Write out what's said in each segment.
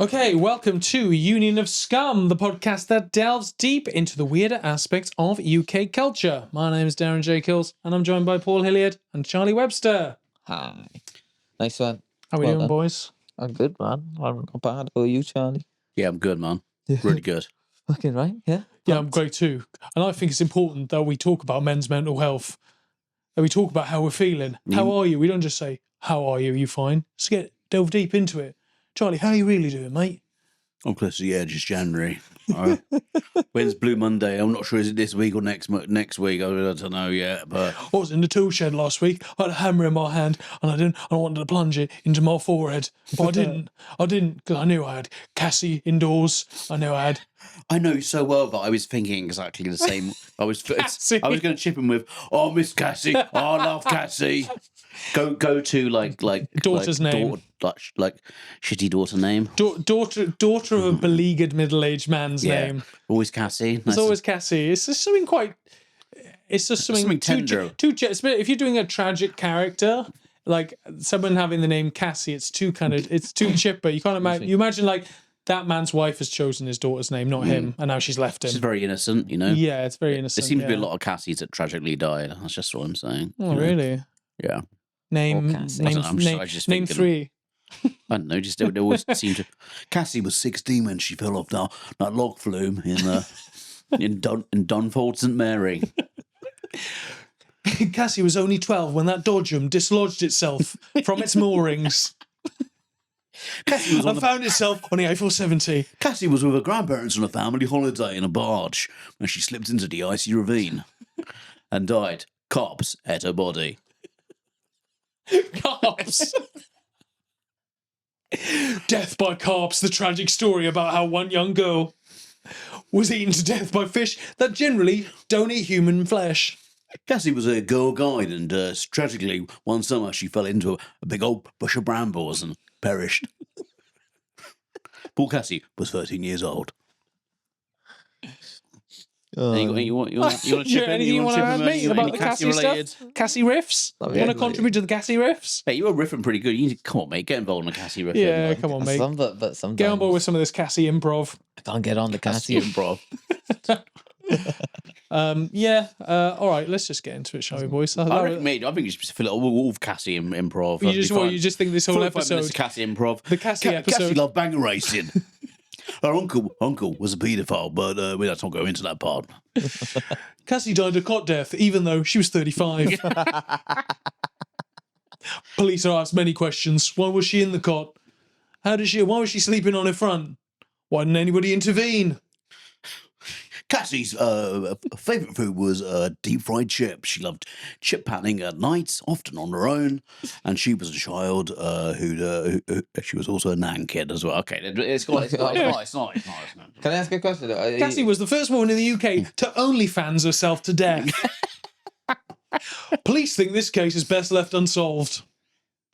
Okay, welcome to Union of Scum, the podcast that delves deep into the weirder aspects of UK culture. My name is Darren J, and I'm joined by Paul Hilleard and Charlie Webster. Hi. Nice one. How are we doing, boys? I'm good, man. I'm not bad. How are you, Charlie? Yeah, I'm good, man. Really good. Fucking right, yeah? Yeah, I'm great too. And I think it's important that we talk about men's mental health. That we talk about how we're feeling. How are you? We don't just say, how are you? Are you fine? Let's delve deep into it. Charlie, how are you really doing, mate? I'm close to the edge. It's January. When's Blue Monday? I'm not sure. Is it this week or next week? I don't know yet. But I was in the tool shed last week. I had a hammer in my hand, and I wanted to plunge it into my forehead, but I didn't. Because I knew I had Cassie indoors. I know you so well that I was thinking exactly the same. I was going to chip in with, oh, Miss Cassie. Oh, I love Cassie. Go to like daughter's name, like shitty daughter name. Daughter of a beleaguered middle-aged man's name. Always Cassie. It's always Cassie. It's just something quite. It's just something tender. If you're doing a tragic character, like someone having the name Cassie, it's too chipper. You can't imagine. You imagine like that man's wife has chosen his daughter's name, not him, and now she's left him. She's very innocent, you know. Yeah, it's very innocent. There seems to be a lot of Cassies that tragically died. That's just what I'm saying. Oh, really? Yeah. Name three. I don't know. Just they always seem to. Cassie was 16 when she fell off that log flume in Dunford St Mary. Cassie was only 12 when that dodgem dislodged itself from its moorings. Found itself on the A470. Cassie was with her grandparents on a family holiday in a barge when she slipped into the icy ravine and died. Cops at her body. Carps. Death by carps, the tragic story about how one young girl was eaten to death by fish that generally don't eat human flesh. Cassie was a girl guide, and tragically, one summer she fell into a big old bush of brambles and perished. Poor Cassie was 13 years old. You want to chip in? Anything you want to add, mate, about the Cassie related stuff? Cassie riffs? You want to contribute to the Cassie riffs? Hey, you were riffing pretty good. Come on, mate. Get involved in the Cassie riff. Yeah, come on, mate. Sometimes. Get on board with some of this Cassie improv. I can't get on the Cassie improv. All right, let's just get into it, shall we, boys? I think you should fill it all with Cassie improv. You just think this whole episode Cassie improv. The Cassie episode. Cassie loved banger racing. Her uncle was a paedophile, but let's not go into that part. Cassie died a cot death, even though she was 35. Police are asked many questions. Why was she in the cot? Why was she sleeping on her front? Why didn't anybody intervene? Cassie's favourite food was deep fried chips. She loved chip panning at night, often on her own, and she was a child who she was also a nan kid as well. Okay, it's not. Can I ask a question? Cassie was the first woman in the UK to OnlyFans herself to death. Police think this case is best left unsolved.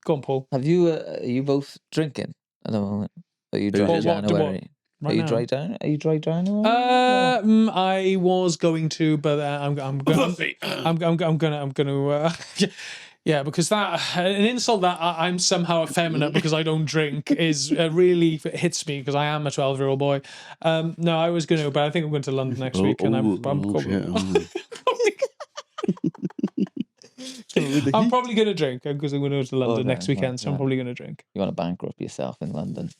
Go on, Paul. Are you both drinking at the moment? Are you dry January? Are you dry down? I was going to, but I'm gonna. Yeah, because an insult that I'm somehow effeminate because I don't drink is really hits me because I am a 12-year-old boy. No, I was going to, but I think I'm going to London next week, and I'm probably going to drink because I'm going to go to London next weekend, so I'm probably going to drink. You want to bankrupt yourself in London?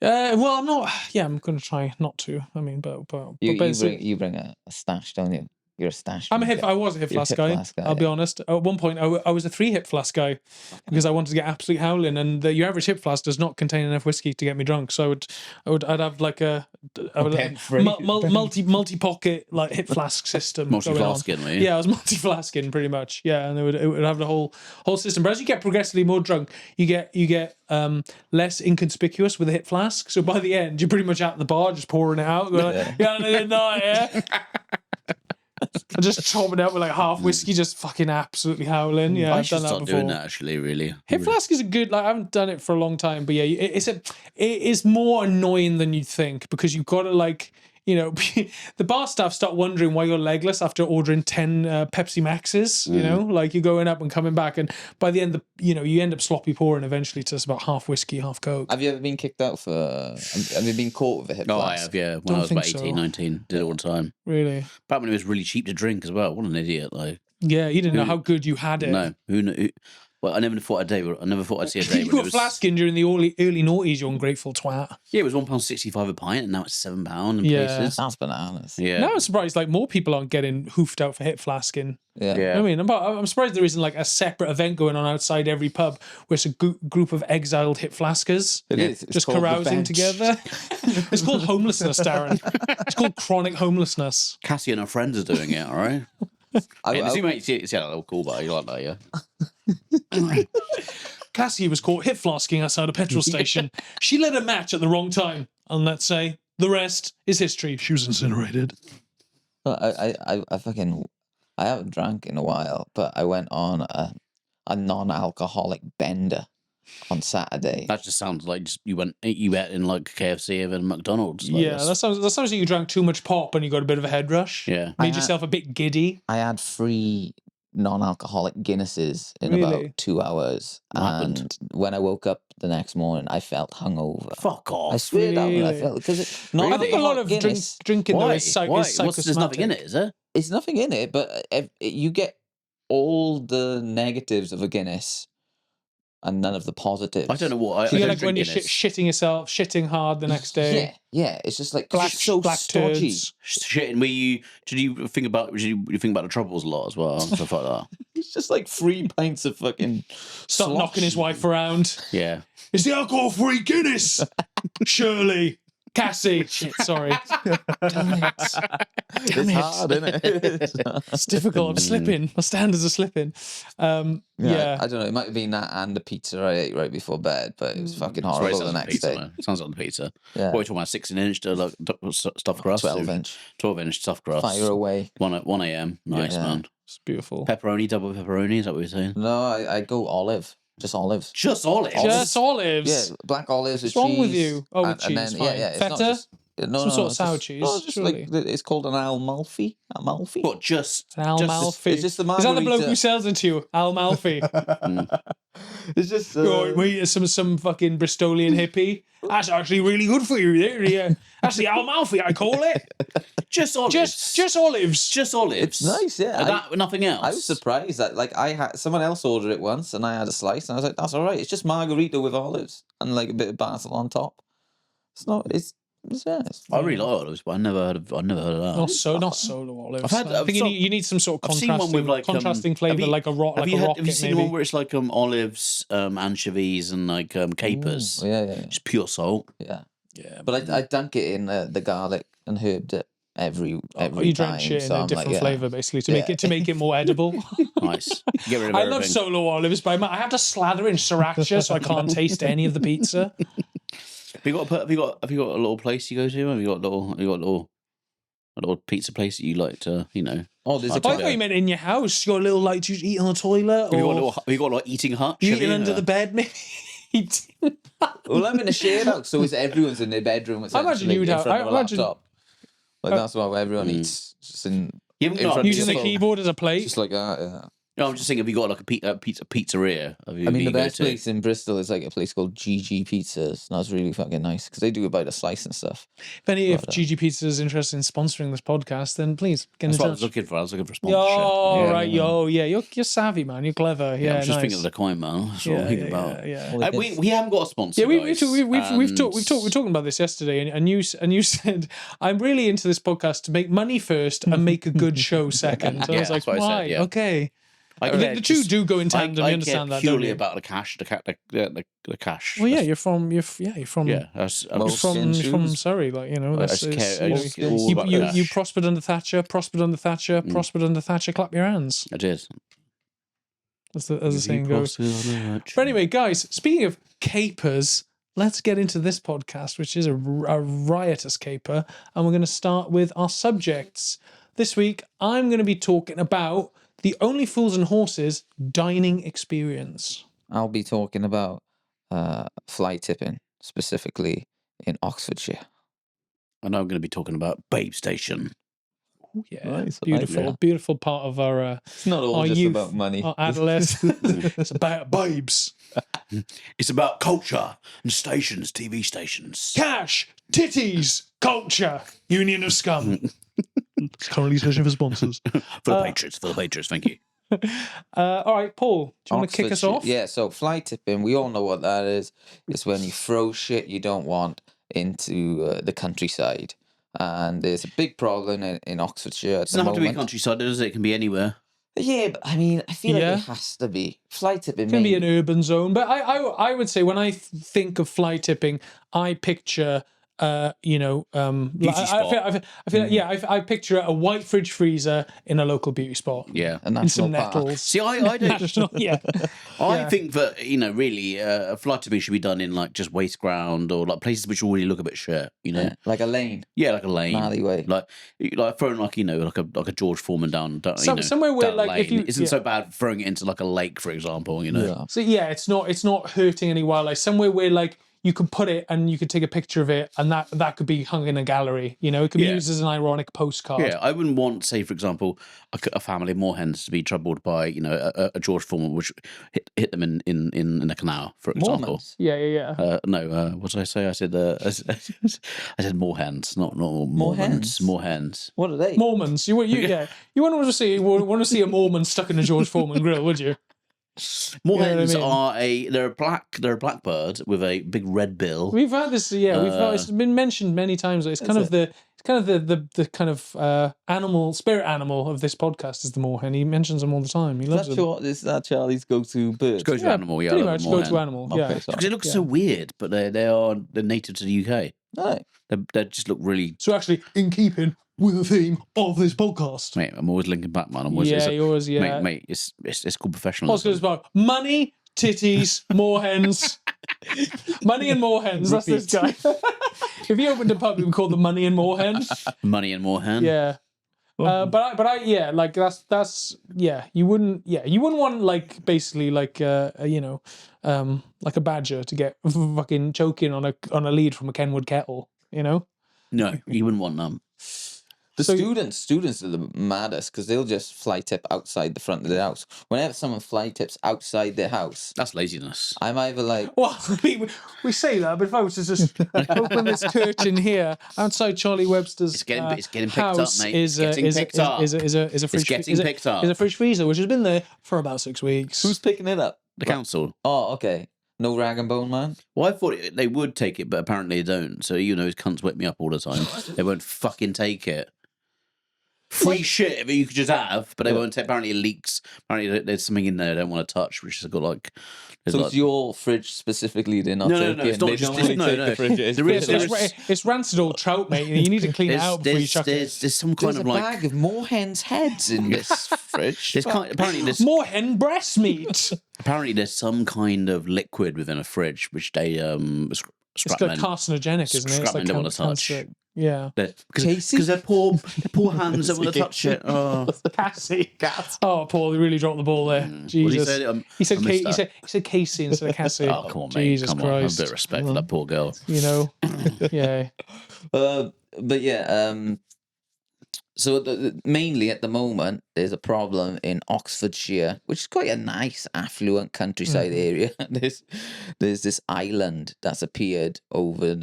Well, I'm not. Yeah, I'm going to try not to. I mean, but you bring a stash, don't you? You're a stash. I was a hip flask guy. I'll be honest. At one point, I was a 3 hip flask guy because I wanted to get absolute howling, and your average hip flask does not contain enough whiskey to get me drunk. So I'd have like a multi pocket like hip flask system. Multi-flasking, were you? Yeah, I was multi-flasking pretty much. Yeah, and it would have the whole system. But as you get progressively more drunk, you get less inconspicuous with a hip flask. So by the end, you're pretty much at the bar just pouring it out. Going like, yeah. I'm just chopping it up with like half whiskey, just fucking absolutely howling. Yeah, I've done that before. Doing that actually, really. Hip flask is a good. Like I haven't done it for a long time, but yeah, it is more annoying than you'd think because you've got to like you know, the bar staff start wondering why you're legless after ordering 10 Pepsi Maxes, you know, like you're going up and coming back. And by the end, you end up sloppy pouring eventually to about half whiskey, half Coke. Have you ever been kicked out for, have you been caught with a hip Oh, flask? I have, yeah. When Don't I was about think 18, so. 19. Did it all the time. Really? Back when it was really cheap to drink as well. What an idiot, like. Yeah, you didn't know how good you had it. No. Who knew? Well, I never thought I'd see a day You when were it was... flasking during the early noughties, you ungrateful twat. Yeah, it was £1.65 a pint, and now it's £7 in Yeah. places. That's bananas. Yeah. Now I'm surprised like more people aren't getting hoofed out for hip flasking. Yeah. Yeah. I mean, I'm surprised there isn't like a separate event going on outside every pub where it's a group of exiled hip flaskers It is. It's just called the carousing bench. together. It's called homelessness, Darren. It's called chronic homelessness. Cassie and her friends are doing it, all right? I- See that little cool bar. You like that, yeah? Cassie was caught hip flasking outside a petrol station. She led a match at the wrong time, and let's say the rest is history. She was incinerated. I haven't drank in a while, but I went on a non-alcoholic bender on Saturday. That just sounds like you ate in like KFC and McDonald's. Like Yeah, that sounds like you drank too much pop and you got a bit of a head rush. Yeah. Made yourself a bit giddy. I had 3 non-alcoholic Guinnesses in Really? about 2 hours, What happened? and when I woke up the next morning, I felt hungover. Fuck off. I swear down, I Really? felt because I think a lot of Guinness, drinking though Why? is, Why? is There's nothing in it, is there? it's nothing in it, but you get all the negatives of a Guinness and none of the positives. I don't know what. So I you're don't like when you're drink Guinness. shitting yourself, shitting hard the next day. Yeah, it's just like Black, it's so black stodgy. turds. Shit, and did you think about the troubles a lot as well and stuff like that? It's just like 3 pints of fucking. Stop slosh. knocking his wife around. Yeah. It's the alcohol-free Guinness. Shirley. Cassie. Shit, sorry. Damn it. It's hard, isn't it? It's difficult. I'm slipping. My standards are slipping. Yeah. I don't know. It might have been that and the pizza I ate right before bed, but it was fucking Sorry, horrible sounds the like next pizza, day. man. Sounds like the pizza. Yeah. What are you talking about? 16-inch to like stuffed crust? 12-inch. 12-inch stuffed crust. Fire away. 1 a.m. Nice, Yeah. man. It's beautiful. Pepperoni, double pepperoni. Is that what you're saying? No, I go olive. Just olives. Just olives. Just olives. Yeah, black olives with What's wrong cheese. with you? Oh, with and cheese, then, fine. It's not Feta? just, Some sort of it's sour just- cheese, No, just surely. like it's called an Amalfi. Amalfi. What? Just Amalfi. It's just the Is that the bloke margarita. who sells it to you? Amalfi. It's just. We eat some fucking Bristolian hippie. That's actually really good for you. Yeah. That's the Amalfi, I call it. just olives. Just olives. Just olives. It's nice, yeah. And that, nothing else. I was surprised that I had someone else ordered it once, and I had a slice, and I was like, "That's all right. It's just margarita with olives and like a bit of basil on top. It's not. It's I really like olives, but I never heard of that. Not solo olives. I've had- I think you need some sort of I've seen one contrasting, with, like, contrasting flavour, have you- like a rocket. Have you seen the one where it's like olives, anchovies, and like capers? yeah. Just pure salt. Yeah. Yeah, But I dunk it in the garlic and herb dip every you time. drank shit in so a I'm different like, yeah. flavour, basically, to make it more edible. Nice. Get rid of I everything. love solo olives, but I have to slather in sriracha so I can't taste any of the pizza. Have you got a little place you go to? Have you got a little pizza place that you like to, Oh, there's I a I thought couple. you meant in your house. Your little like, do you eat on the toilet Have or you got like eating hutch? you Have eating under the bed? Maybe. Well, I'm in a shared house, so it's everyone's in their bedroom. I imagine essentially, you'd in have- front I of a imagine- laptop. Like that's why everyone eats. Just in You haven't in got- front of Using the your phone. keyboard as a plate. Just like that. Yeah. No, I'm just thinking, have you got like a pizzeria? I mean, the best place in Bristol is like a place called GG Pizzas. And that's really fucking nice because they do about a slice and stuff. If GG Pizza is interested in sponsoring this podcast, then please get in That's what I touch. was looking for. I was looking for a sponsorship. Yo, Yeah. right, you're savvy, man. You're clever. Yeah, I was just nice. thinking of the coin, man. That's what I'm thinking about. Yeah. We haven't got a sponsor. Yeah, guys, we've talking about this yesterday, and you said I'm really into this podcast to make money first and make a good show second. So I Yeah, was like, that's what I why? said, yeah. Okay, I the care two just- do go in tandem. I You understand care that, don't purely you? about the cash. The cash. Well, yeah, That's- you're from yeah. you're from Surrey, like that's just it's, care- I you, just know, care all you, about you, cash. you prospered under Thatcher, prospered under Thatcher, prospered under Thatcher. Clap your hands, I did. as the saying goes. But anyway, guys, speaking of capers, let's get into this podcast, which is a riotous caper, and we're going to start with our subjects. This week, I'm going to be talking about the Only Fools and Horses dining experience. I'll be talking about fly tipping, specifically in Oxfordshire. And I'm going to be talking about Babestation. Yeah, Nice, I like beautiful, that. beautiful part of our It's not all our just youth, about money. our adolescence. It's about babes, It's about culture and stations, TV stations. cash, titties, culture. Union of Scum. It's currently searching for sponsors. For the Patriots, thank you. All right, Paul, do you want to kick us Oxfordshire. off? Yeah, so fly tipping, we all know what that is. It's when you throw shit you don't want into the countryside. And there's a big problem in Oxfordshire at It doesn't the have to be moment. countryside, does it? It can be anywhere. Yeah, but I mean, I feel Yeah. like it has to be. Fly tipping It can be an maybe. urban zone, but I would say when I think of fly tipping, I picture Beauty I spot. feel like, yeah, I picture a white fridge freezer in a local beauty spot Yeah. A in national some park. nettles. See, I don't. National, yeah. I Yeah. think that really, fly tipping should be done in like just waste ground or like places which already look a bit shit. Yeah, like a lane, Yeah, like a lane, an alleyway. like throwing like like a George Foreman down. Somewhere where, down a like, if lane you- isn't yeah. so bad throwing it into like a lake, for example. Yeah. So yeah, it's not hurting any wildlife. Somewhere where like you could put it and you could take a picture of it, and that could be hung in a gallery. You know, it could be Yeah. used as an ironic postcard. Yeah, I wouldn't want, say, for example, a family of moorhens to be troubled by a George Foreman which hit them in the canal, for example. Mormons. Yeah. No, what did I say? I said I said moorhens, not Mormons. Moorhens? Moorhens. What are they? Mormons. You wouldn't want to see a Mormon stuck in a George Foreman grill, would you? Moorhens You know what they're a black bird with a big red bill. We've had this. Yeah, it's been mentioned many times. It's kind of the kind of spirit animal of this podcast is the moorhen. He mentions them all the time. He loves them. Is that Charlie's go-to bird? Go to animal, yeah. I Pretty love much the go to moorhen. animal. Okay, Yeah. sorry. Because it looks so weird, but they're native to the UK. Right. They just look really. So actually, in keeping with the theme of this podcast. Mate, I'm always linking back, man. I'm always, Yeah, yours. Yeah. Mate, it's called professionalism. Also, it's about money, titties, moorhens. Money and moorhens. That's this guy. If he opened a pub, he would call the Money and Moorhen. Money and moorhen. Yeah. Like that's you wouldn't want like basically like like a badger to get fucking choking on a lead from a Kenwood kettle, you know. No, you wouldn't want them. The So- students are the maddest because they'll just fly tip outside the front of their house. Whenever someone fly tips outside their house, That's laziness. I'm either like, Well, I mean, we say that, but if I was to just open this curtain here outside Charlie Webster's It's getting picked up, house mate. is It's getting picked up. is a fridge getting picked up. is a fridge freezer which has been there for about 6 weeks. who's picking it up? The council. Oh, okay. No rag and bone man. Well, I thought they would take it, but apparently they don't. So those cunts whip me up all the time. They won't fucking take it. Free shit that you could just have, but they won't take. Apparently it leaks. Apparently there's something in there I don't want to touch, which has got like. So it's your fridge specifically they're not No, taking. it's not They just- normally no, take no. the fridges. There is- It's rancid old trout, mate. You need to clean it out before you chuck it. There's some kind There's a of like. bag of moorhens' heads in this fridge. Moorhen breast meat. Apparently there's some kind of liquid within a fridge which they It's like scrapmen. carcinogenic, isn't it? It's Scrapmen like don't want to touch. cancer. Yeah. Because their poor hands don't want to touch it. Oh. Cassie. Oh, Paul, he really dropped the ball there. What did he Jesus. say? He said I missed that. he said Casey instead of Cassie. Oh, come on, mate. Jesus Come on. Have a Christ. bit of respect for that poor girl. You know. Yeah. But yeah, so mainly at the moment, there's a problem in Oxfordshire, which is quite a nice, affluent countryside area. There's this island that's appeared over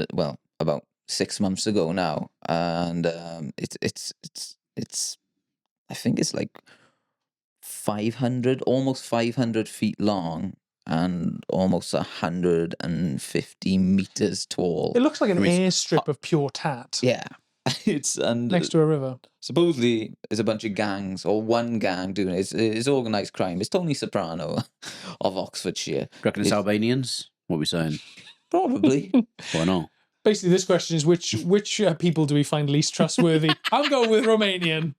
about 6 months ago now, and it's I think it's like almost 500 feet long and almost 150 meters tall. It looks like an airstrip of pure tat Yeah. It's next to a river. supposedly there's a bunch of gangs or one gang doing it. It's organized crime. It's Tony Soprano of Oxfordshire. Reckon it's Albanians? What are we saying? Probably. Why not? Basically, this question is which people do we find least trustworthy? I'm going with Romanian.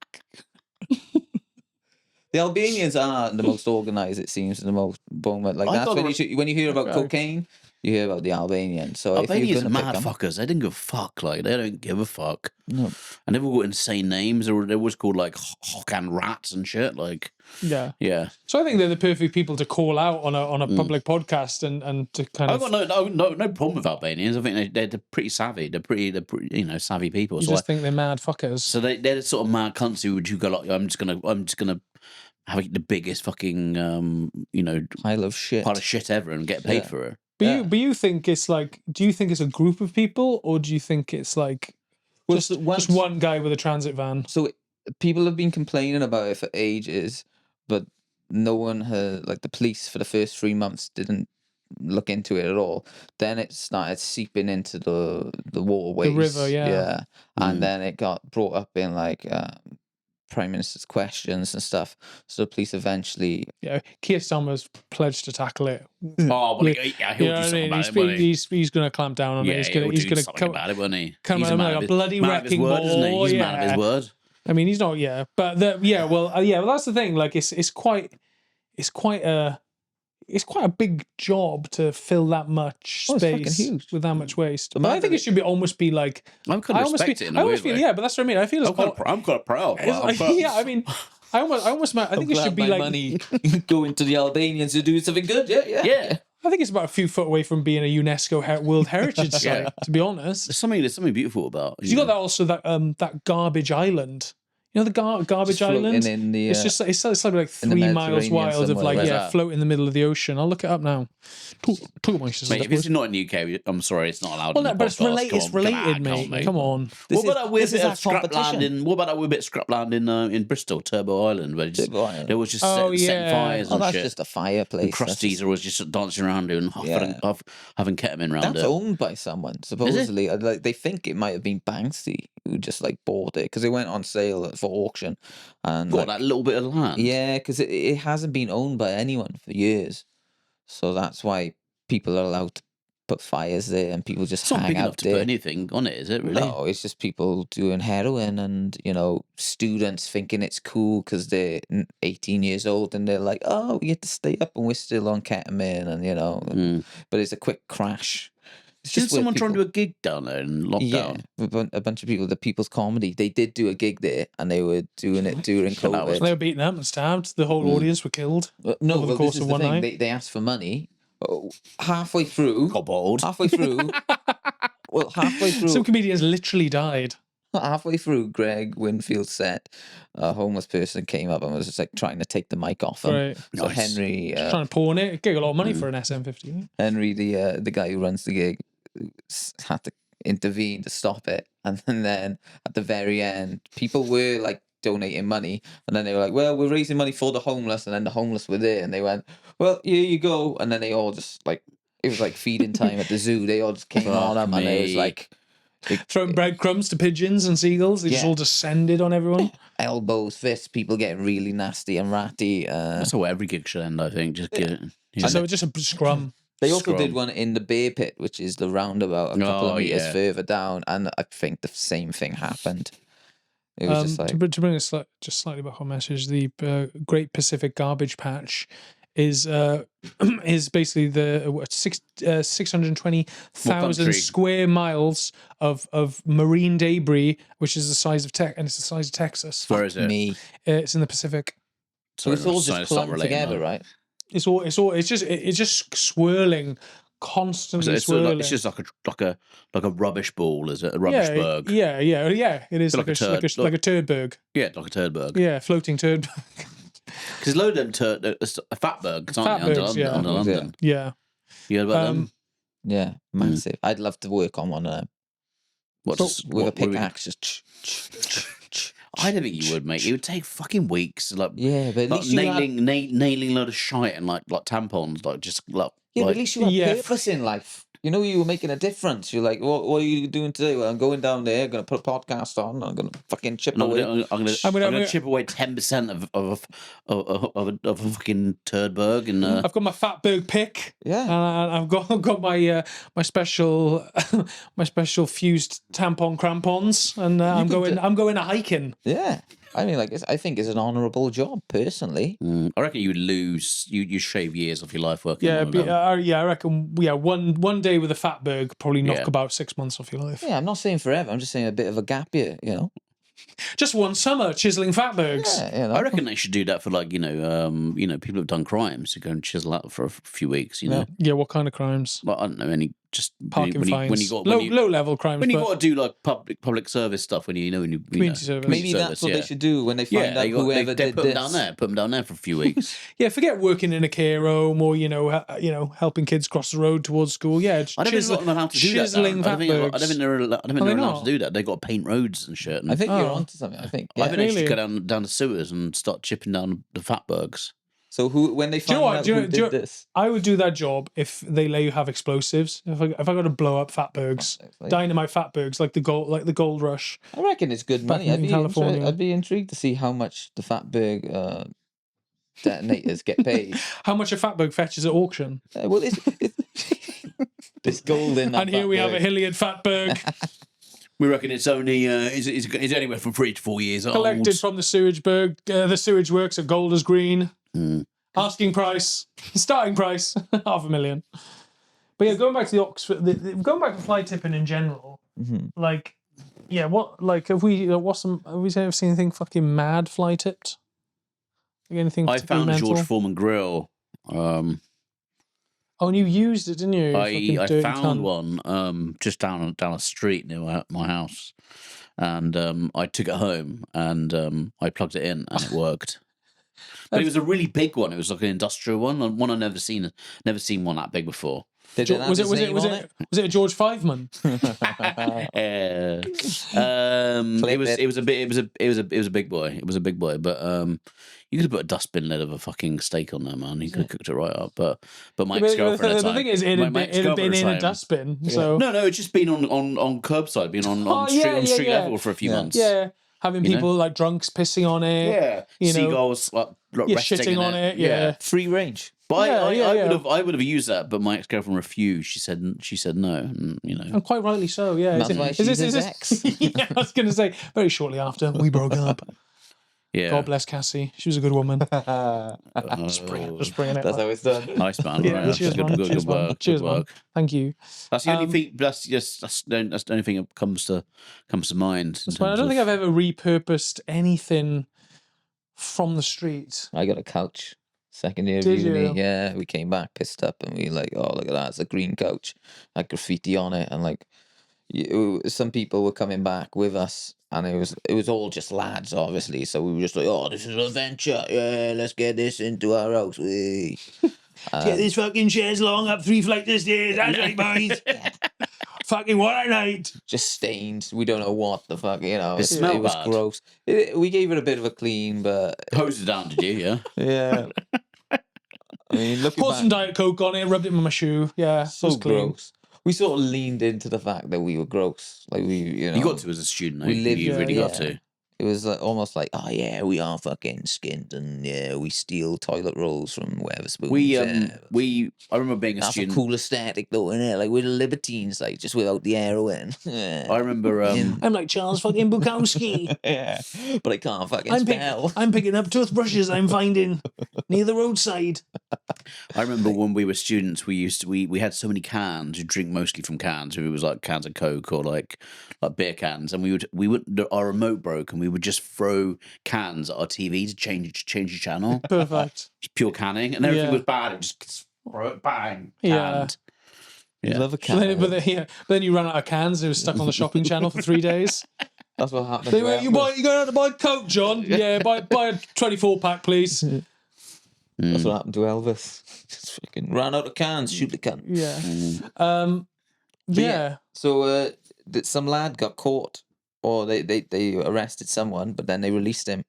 The Albanians are the most organized, it seems, the most moment. Like I that's thought when it you hear about Okay. cocaine. you hear about the Albanians. So Albanians if are you're going to mad pick them, fuckers. They didn't give a fuck. Like, they don't give a fuck. no. And they've all got insane names. They're always called like Hokan rats and shit. Like, Yeah. yeah. So I think they're the perfect people to call out on a public podcast and to kind I've of. got no problem with Albanians. I think they're pretty savvy. They're pretty savvy people. You So just think they're mad fuckers. so they're the sort of mad cunts who would you go like, I'm just gonna have the biggest fucking pile of shit. pile of shit ever and get paid Yeah. for it. But you think it's like? Do you think it's a group of people, or do you think it's like Well, just so once- one guy with a transit van? So people have been complaining about it for ages, but no one has, like the police for the first 3 months didn't look into it at all. Then it started seeping into the waterways. river, yeah. And then it got brought up in like Prime Minister's questions and stuff. So the police eventually... Yeah, Keir Starmer's pledged to tackle it. Oh, well, yeah, he'll You know do what I something mean? about it, won't he? He's going to clamp down on it. He's going he'll do to something come about it, won't he? come He's out man like of a bloody man of his wrecking word, isn't he? ball. He's man of his word. I mean, he's not. Yeah, but well, that's the thing. Like, it's quite a big job to fill that much Oh, it's fucking space huge. with that much waste. The But I amount think of it should be almost be like. I'm kind I of almost respect feel, it in I a almost weird feel, way. yeah, but that's what I mean. I feel I'm quite proud. yeah. I mean, I think it should be like. money going to the Albanians to do something good. Yeah. I think it's about a few foot away from being a UNESCO World Heritage Site. Yeah. To be honest, There's something beautiful about. you got that also that garbage island. You know the garbage Just floating island. in the, it's just it's like in the 3 miles Mediterranean wild of somewhere. like Where's that? float in the middle of the ocean. I'll look it up now. Talk about yourself. Mate, if it's not in the UK, I'm sorry, it's not allowed. Well, in no, the but it's podcast. related. It's related, mate. Come on. What about that weird this is bit our of scrapland competition. What about that weird bit of scrapland in Bristol, Turbo Island, where Turbo Island. there was just Oh, setting yeah. fires Oh, and that's shit. just a fireplace. And crusties are always just dancing around doing having ketamine around That's it. owned by someone, supposedly. Like they think it might have been Banksy who just like bought it because it went on sale for auction. And What, like, that little bit of land? yeah, because it hasn't been owned by anyone for years, so that's why people are allowed to put fires there and people just It's not hang big enough out to there. put anything on it, is it? Really? No, it's just people doing heroin and, students thinking it's cool because they're 18 years old and they're like, oh, we get to stay up and we're still on ketamine and, but it's a quick crash. It's Didn't where someone try and do people- a gig down there in lockdown? Yeah, a bunch of people, the People's Comedy, they did do a gig there and they were doing it during That was- COVID. They were beaten up and stabbed. The whole audience were killed. No, over the well, course this is of the one thing. night. They asked for money. Halfway through, Got bottled. halfway through, Some comedians literally died. halfway through Greg Winfield's set, a homeless person came up and was just like trying to take the mic off him. Right. So Nice. Henry, Trying to pawn it. Get a lot of money for an SM50. Henry, the guy who runs the gig, had to intervene to stop it. And then at the very end, people were like donating money, and then they were like, "Well, we're raising money for the homeless," and then the homeless were there, and they went, "Well, here you go," and then they all just like, it was like feeding time at the zoo. They all just came on him, and it was me. like Throwing breadcrumbs to pigeons and seagulls. They just Yeah. all descended on everyone. elbows, fists, people getting really nasty and ratty. That's how every gig should end, I think. Just get it. Yeah. So just a scrum. They also did Scrum. one in the Bear Pit, which is the roundabout a couple Oh, of meters yeah. further down, and I think the same thing happened. It was just like, to bring us just slightly back on message, the Great Pacific Garbage Patch is basically the 620,000 country? square miles of marine debris, which is the size of it's the size of Texas. Where is it? me. It's in the Pacific. So it's all Sorry, just stop clumped relating together, that. right? It's just swirling, constantly swirling. It's just like a rubbish ball, is it? A rubbish berg. Yeah. It is Like like a a turd. like a turdberg. Yeah, like a turdberg. Yeah, floating turd. Because load of them fatbergs, aren't they? Fatbergs, yeah. Under London. Yeah. You heard about them? Yeah, massive. I'd love to work on one of them What, So- just- with a what do we- pickaxe. Just I don't think you would, mate. It would take fucking weeks. Like, yeah, but at like least you had, nailing a load of shite and like tampons, like just like. yeah, but like at least you had Yeah. purpose in life. You know, you were making a difference. You're like, what are you doing today? Well, I'm going down there. Going to put a podcast on. I'm going to fucking chip No, away. I'm gonna chip away 10% of a fucking turdberg and I've got my Fatberg pick. Yeah. And I've got my my special my special fused tampon crampons, and I'm going a hiking. Yeah. I mean, like, I think it's an honourable job, personally. I reckon you would lose. You shave years off your life working. Yeah, on them. I reckon. Yeah, one day with a fatberg probably knock Yeah. about 6 months off your life. Yeah, I'm not saying forever. I'm just saying a bit of a gap year, you know? Just one summer chiseling fatbergs. Yeah, you know? I reckon they should do that for like people who've done crimes to go and chisel out for a few weeks. You know, Yeah, what kind of crimes? well, I don't know any just Parking fines. when you got low level crimes. when you but got to do like public service stuff when you Community service. Maybe that's what they should do when they find out whoever did put this. them down there for a few weeks. yeah, forget working in a care home or helping kids cross the road towards school. Yeah, I don't think they're allowed to do that. chiseling I don't think they're allowed not? to do that. They got to paint roads and shit. And I think you're onto something. I think. Yeah. I think they should Really? go down the sewers and start chipping down the fatbergs. So when they Do you find know what? out Do you who know- do did you- this, I would do that job if they let you have explosives. If I got to blow up fatbergs, dynamite fatbergs like the gold rush. I reckon it's good money. in California. I'd be intrigued to see how much the Fatberg detonators get paid. How much a fatberg fetches at auction? Well, it's gold in that. And here we have a Hilleard fatberg We reckon it's only is anywhere from 3 to 4 years old. collected from the sewage works at Golders Green. Asking price, starting price, $500,000. But yeah, going back to the Oxford, going back to fly tipping in general, like, yeah, have we ever seen anything fucking mad fly tipped? Like anything? I particularly found a mental? George Foreman grill. Oh, and you used it, didn't you? I found one just down a street near my house, and I took it home and I plugged it in and it worked. But it was a really big one. It was like an industrial one I've never seen one that big before. Was Was it a George Fiveman? It was a big boy. It was a big boy, but you could have put a dustbin lid of a fucking steak on there, man. You could have cooked it right up. But my ex-girlfriend at the The thing time, is, it had my been ex-girlfriend in a was dustbin. So no, it's just been on curbside, been on street level for a few months. yeah, having people like drunks pissing on it. Yeah, you know, seagulls like resting shitting in on it. Yeah. free range. But Yeah, I would have used that, but my ex-girlfriend refused. She said no, and, and quite rightly so. Yeah, That's why she's his ex. Yeah, I was going to say very shortly after we broke up. yeah. God bless Cassie. She was a good woman. Just bringing it. That's how it's done. Nice man. Yeah, Right, cheers, good, man. good, Cheers, good man. work. Cheers, good man. work. Thank you. That's the only thing. That's the only thing that comes to mind. That's why I don't think I've ever repurposed anything from the street. I got a couch. Second year of Did uni, you? yeah, we came back pissed up and we were like, oh, look at that, it's a green couch, like graffiti on it, and like, some people were coming back with us, and it was all just lads, obviously, so we were just like, oh, this is an adventure, yeah, let's get this into our house, wee. Get this fucking chaise long up 3 flights of stairs. That's right, boys. Fucking what a night. Just stained. We don't know what the fuck, you know. It smelled was bad. gross. We gave it a bit of a clean, but hosed it down. Did you? Yeah. yeah. I mean, looking Poured back, some Diet Coke on it, rubbed it with my shoe. Yeah, it so was clean. gross. We sort of leaned into the fact that we were gross. Like You got to as a student. we lived- You really got yeah. to. It was almost like, oh yeah, we are fucking skint, and yeah, we steal toilet rolls from Wetherspoons. I remember being a That's student. a cool aesthetic, though, innit? Like we're the libertines, like just without the heroin. I rember. I'm like Charles fucking Bukowski. yeah, but I can't fucking I'm, spell. I'm picking up toothbrushes I'm finding near the roadside. I remember when we were students, we had so many cans. We drink mostly from cans. It was like cans of Coke or like beer cans, and we would our remote broke, and we would just throw cans at our TV to change the channel. Perfect. Just pure canning, and everything Yeah. was bad. It just throw it, bang, Yeah. canned. You love a But can. then you ran out of cans. It was stuck on the shopping channel for 3 days. That's what happened. They to went, you going out to buy Coke, John? Yeah, buy a 24-pack, please. That's what happened to Elvis. Just fucking ran out of cans. Shoot the can. Yeah. But Yeah. So some lad got caught, or they arrested someone, but then they released him.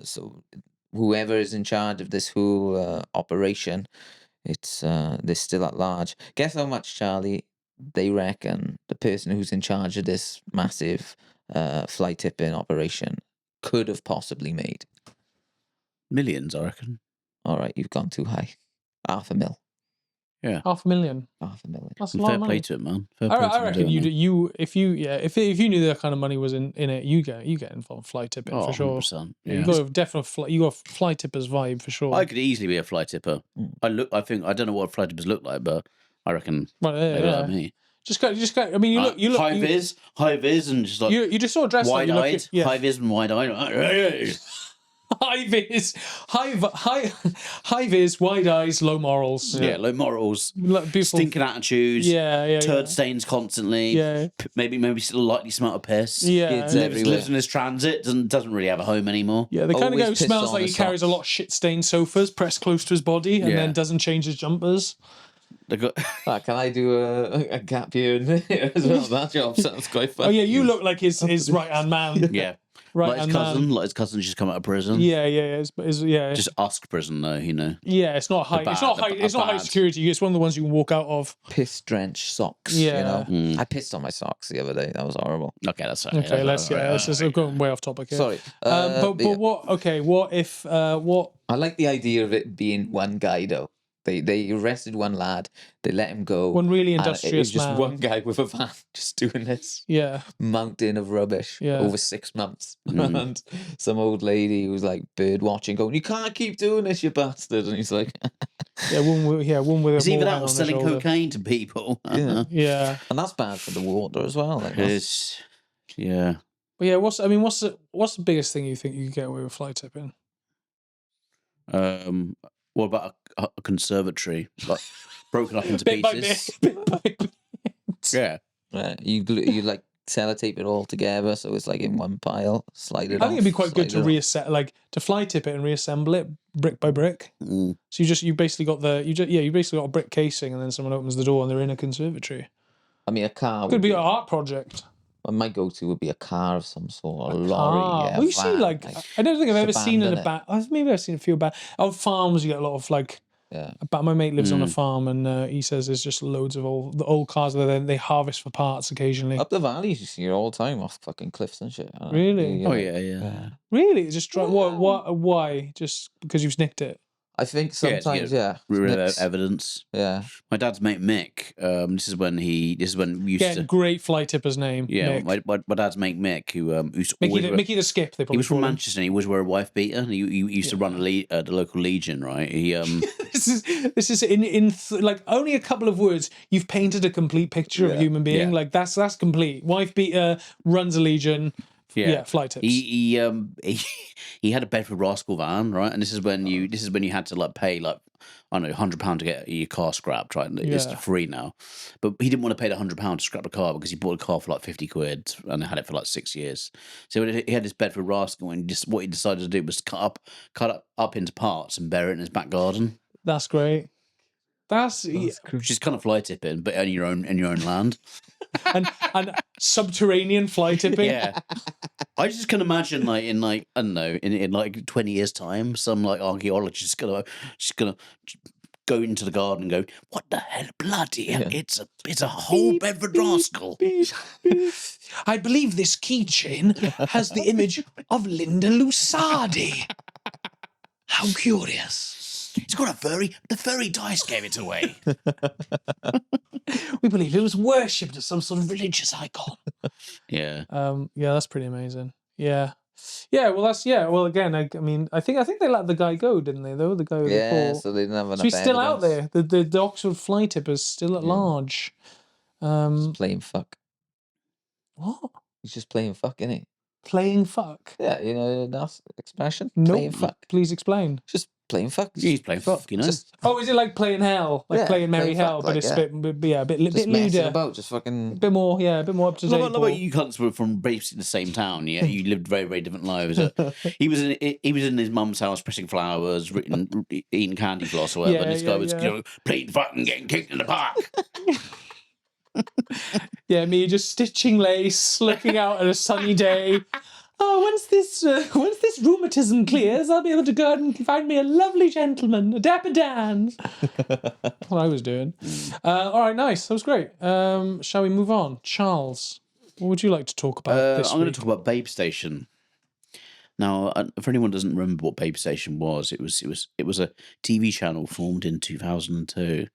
So whoever is in charge of this whole operation, they're still at large. Guess how much, Charlie, they reckon the person who's in charge of this massive fly tipping operation could have possibly made? Millions, I reckon. All right, you've gone too high. $500,000. Yeah. $500,000. $500,000. That's a lot Fair of play money. to it, man. Fair play to I him reckon doing it. if you knew that kind of money was in it, you get involved fly tipping Oh, for sure. 100%. Yeah, Yeah. you got a definite you got a fly tippers vibe for sure. I could easily be a fly tipper. Mm. I don't know what fly tippers look like, but I reckon Well, they look like me. Just go. I mean, you look. high vis, and just like You just sort of dress like you wide-eyed, look. Yeah. high vis and wide-eyed. High vis, high vis, wide eyes, low morals. Yeah, low morals, Beautiful. stinking attitudes. Yeah. Turd stains constantly. Yeah. Maybe still lightly smell of piss. Yeah. Kids Lives everywhere. in his transit. Doesn't really have a home anymore. Yeah, the kind of Always guy who pissed smells on like he his carries a socks. lot of shit-stained sofas pressed close to his body and Yeah. then doesn't change his jumpers. They got Can I do a gap here and there as well? That job sounds quite fun. Oh yeah, you look like his right-hand man. yeah, Right like his hand cousin. man. Like his cousin just come out of prison. Yeah. Yeah. Just Usk prison though, you know. Yeah, it's not high. It's not high. It's not high bad. security. It's one of the ones you can walk out of. Piss drenched socks. Yeah. You know? I pissed on my socks the other day. That was horrible. Okay, that's Okay, let's just going way off topic here. Sorry. But yeah. what? Okay, what if? What? I like the idea of it being one guy though. They arrested one lad. They let him go. One really and industrious it was just man. one guy with a van just doing this Yeah. mountain of rubbish Yeah. over 6 months. And some old lady who was like bird watching, going, "You can't keep doing this, you bastard!" And he's like, Yeah. One with. It's a either moorhen that on or the selling shoulder. cocaine to people. "Yeah." Yeah. And that's bad for the water as well. Like, that's- It's yeah. But yeah. What's the biggest thing you think you could get away with fly tipping? What about a conservatory, like broken up into Bit by pieces? bit. Bit by bit. Yeah, you like sellotape it all together so it's like in one pile. Slide it. I think it'd be quite good to slide it off. reassemble, like to fly tip it and reassemble it brick by brick. Mm. So you basically got you basically got a brick casing, and then someone opens the door and they're in a conservatory. I mean, a car Could would be an art project. My go-to would be a car of some sort, a Ah, lorry. Yeah, well, you see, van, like I don't think I've ever seen in a abandon back. Maybe I've seen a few back. On farms, you get a lot of like. Yeah. But my mate lives on a farm, and he says there's just loads of the old cars that they harvest for parts occasionally. Up the valleys, you see it all the time off fucking cliffs and shit. Really? Oh yeah. Really? It's just why? Just because you've nicked it? I think Yeah, it's sometimes, Real Nick's- evidence. yeah. My dad's mate Mick. This is when we used Get to. great fly tipper's name. Yeah, Mick. my dad's mate Mick, who used to Mickey, always Mickey the Skip. They he probably was from call him. Manchester and he always wore a wife beater. And he used to run the local Legion, right? He This is like only a couple of words. You've painted a complete picture of a human being. Yeah. Like that's complete. Wife beater, runs a legion. Yeah, fly tips. he had a Bedford Rascal van, right? And this is when you had to like pay like I don't know £100 to get your car scrapped, right? It's Yeah. free now, but he didn't want to pay the £100 to scrap the car because he bought a car for like 50 quid and had it for like 6 years. So he had this Bedford Rascal, and what he decided to do was cut up into parts and bury it in his back garden. That's great. That's Which is kind of fly tipping, but in your own land. and subterranean fly tipping. Yeah, I just can imagine like in like I don't know in like 20 years time, some like archaeologist gonna go into the garden and go, "What the hell, bloody hell? It's a whole Bedford Rascal." I believe this keychain has the image of Linda Lusardi. How curious. It's got a furry. The furry dice gave it away. We believe it was worshipped as some sort of religious icon. Yeah. Yeah, that's pretty amazing. Yeah. Yeah, well again, I mean I think they let the guy go, didn't they though? The guy with the Yeah, call. so they didn't have enough So he's still out evidence. there. The Oxford fly tipper's still at large. He's playing fuck. What? He's just playing fuck, isn't he? Playing fuck? Yeah, you know that expression? No. Playing fuck. Please explain. Just playing fuck. He's playing fuck, you know. Just, Oh, is it like playing hell? Like Yeah, playing Merry playing Hell, fuck, but like, it's yeah. a bit just messing lewder. about, just fucking... A bit more up to date. Not about you cunts were from basically the same town. Yeah, you lived very, very different lives. He was in his mum's house pressing flowers, eating candy floss or whatever. Yeah, and this guy yeah, was yeah. playing fuck and getting kicked in the park. Yeah, me just stitching lace, looking out at a sunny day. Oh, once this rheumatism clears, I'll be able to go out and find me a lovely gentleman, a dapper Dan. That's what I was doing. All right, nice. That was great. Shall we move on? Charles, what would you like to talk about this I'm going week? to talk about Babestation. Now, if anyone doesn't remember what Babestation was, it was a TV channel formed in 2002.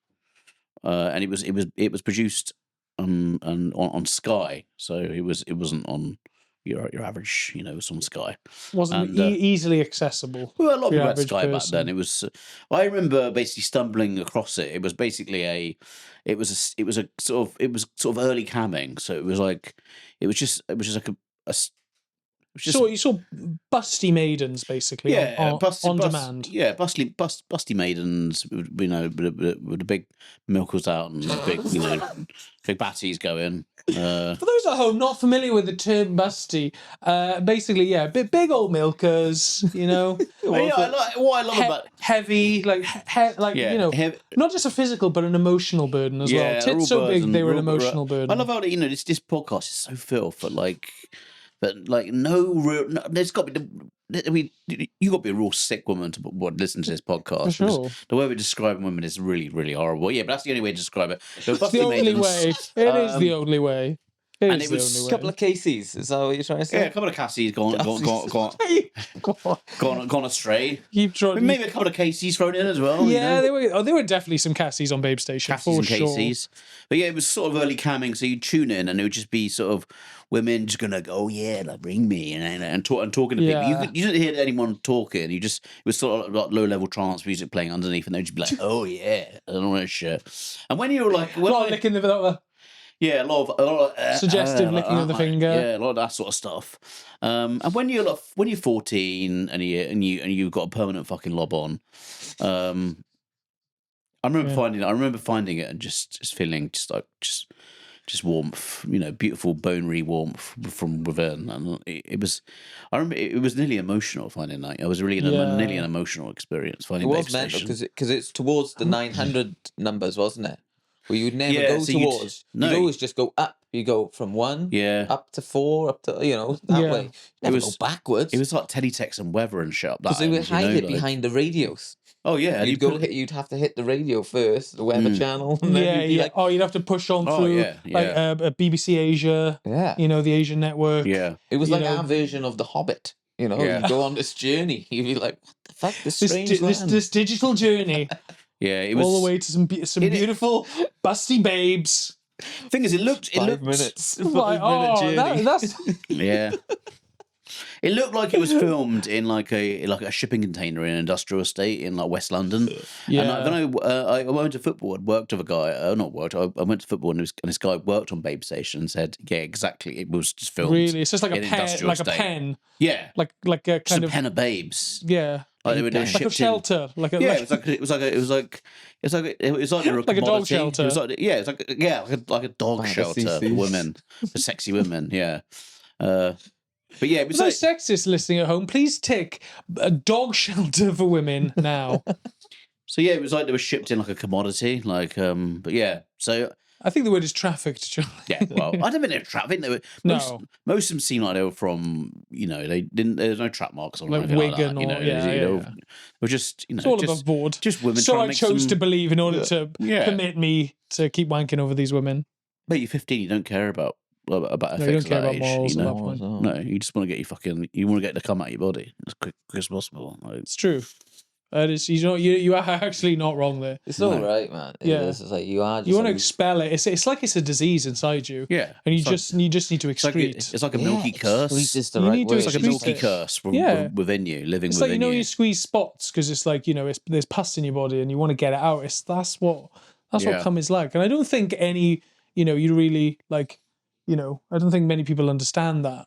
and it was produced on Sky, so it wasn't on your average, it was on Sky. Wasn't And, easily accessible. Well, a lot of for your people had average Sky back person. then. It was. I remember basically stumbling across it. It was basically it was sort of early camming. So it was just like a just So you saw busty maidens basically on demand. Yeah, busty maidens, with the big milkers out and the big, big batties going. For those at home not familiar with the term busty, basically, big old milkers, What I love about heavy, not just a physical but an emotional burden as well. they're all Tits so big burden, they were an real- emotional burden. I love how this podcast is so filth, but no real. No, there's got to be. You got to be a real sick woman to listen to this podcast. For sure. The way we describe women is really, really horrible. Yeah, but that's the only way to describe it. It's the only way. It is the only way. And it was A couple of Casey's. Is that what you're trying to say? Yeah, a couple of Cassies gone astray. Keep trying. Maybe a couple of Caseys thrown in as well. Yeah, there were definitely some Cassies on Babestation Cassies for and sure. Caseys. But yeah, it was sort of early camming, so you tune in and it would just be sort of women just gonna go, oh yeah, like bring me and talking to Yeah. people. You didn't hear anyone talking. It was sort of like low level trance music playing underneath, and they'd just be like, oh yeah, and all that shit. And when you were like, Licking the yeah, a lot of suggestive licking of the finger. Yeah, a lot of that sort of stuff. And when you're 14 and you've got a permanent fucking lob on, I remember finding it and just feeling just warmth, beautiful bonery warmth from within, and I remember it was nearly emotional finding that. It was really nearly an emotional experience finding. It was mental because it's towards the 900 numbers, wasn't it? Where you'd never go so towards. You'd always just go up. You go from 1 up to 4, up to that way. You never go backwards. It was like teletext and weather and shit. Because they would hide it behind the radios. Oh yeah, you'd have to hit the radio first, the weather channel. And then you'd be you'd have to push on through BBC Asia. Yeah, the Asian network. Yeah, it was like our version of The Hobbit. You go on this journey. You'd be like, what the fuck? This strange land. This digital journey. Yeah, it was all the way to some beautiful busty babes. Thing is, it looked 5 minutes. 5 minute journey. That's yeah. It looked like it was filmed in like a shipping container in an industrial estate in like West London. Yeah. And I went to football and worked with a guy. Not worked. I went to football and this guy worked on Babestation and said, yeah, exactly. It was just filmed. Really, it's just like a pen, industrial estate. A pen. Yeah, like a kind of pen of babes. Yeah. Like they were like a shelter, it was like a like a dog shelter. It was like a dog shelter for women, for sexy women. Yeah, but yeah, it was for those sexists listening at home, please tick a dog shelter for women now. So yeah, it was like they were shipped in like a commodity, but yeah. So I think the word is trafficked, John. Yeah, well, I don't think they were trapped. I think they were. Most of them seemed like they were from. They didn't. There's no trap marks on like Wigan or they were just. It's all above board. Just women. So I chose to believe in order to permit me to keep wanking over these women. But you're 15. You don't care about ethics. No, you don't care about morals at that point. No, you just want to get you want to get the cum out of your body as quick as possible. It's true. You are actually not wrong there. It's all right, man. It's like you are. You want to expel it. It's like it's a disease inside you. Yeah, and you just need to excrete. It's like a milky curse. It's like a milky curse within you, living it's within like, you. You squeeze spots because it's like there's pus in your body and you want to get it out. That's what cum is like. And I don't think any you really like. I don't think many people understand that.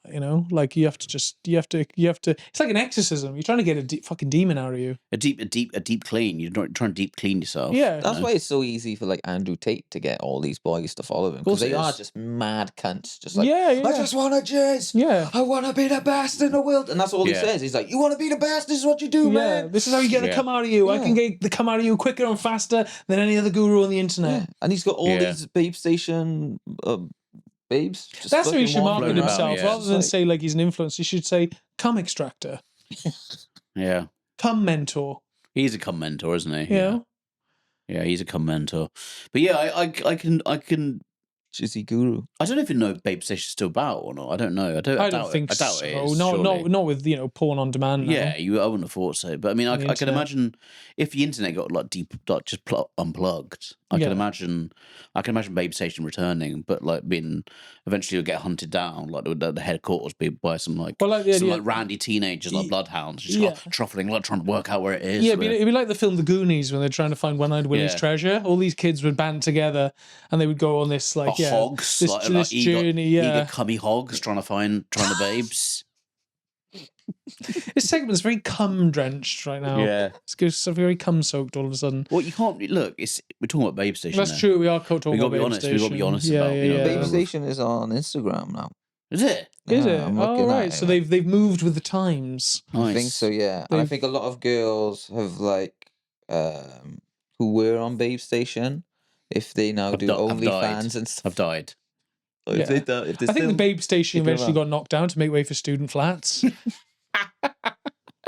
Like you have to. It's like an exorcism. You're trying to get a fucking demon out of you. A deep clean. You're trying to deep clean yourself. Yeah, that's why it's so easy for like Andrew Tate to get all these boys to follow him because they are just mad cunts. Just like I just want to jizz. Yeah, I want to be the best in the world, and that's all he says. He's like, you want to be the best. This is what you do, man. This is how you get the cum out of you. I can get the cum out of you quicker and faster than any other guru on the internet. Yeah. And he's got all these Babestation. Babes. That's how he should market himself. Rather than say like he's an influencer, he should say cum extractor. Yeah. Cum mentor. He's a cum mentor, isn't he? Yeah. Yeah, he's a cum mentor. But yeah, I can Jizzy guru. I don't even know if Babestation's still about or not. I don't know. I doubt think it. I doubt so. it is, not with porn on demand now. Yeah, I wouldn't have thought so. But I mean, I can imagine if the internet got like just unplugged I Yeah. can imagine Babestation returning, but like being eventually you'll get hunted down, like the headquarters be by some like Well, like the some idea- like randy teenagers like bloodhounds, just Yeah. truffling, like trying to work out where it is. Yeah, it'd be like the film The Goonies when they're trying to find One-Eyed Willie's Yeah. treasure. All these kids would band together and they would go on this like hogs, this, like this journey. eager cummy hogs trying the babes. This segment's very cum drenched right now. Yeah. It's very cum soaked all of a sudden. Well, you can't look. We're talking about Babestation. That's now. true. We are talking We about gotta be honest. We gotta be honest Yeah, about yeah, you know. yeah. Babestation is on Instagram now. Is it? Is Yeah, it? I'm Oh, looking at right. it, So like- they've moved with the times. Nice. I think so, yeah. And I think a lot of girls have like who were on Babestation, if they now do Have died. OnlyFans and stuff. I've died. Or if Yeah. they do- if I think the Babe Station kicking eventually around. got knocked down to make way for student flats.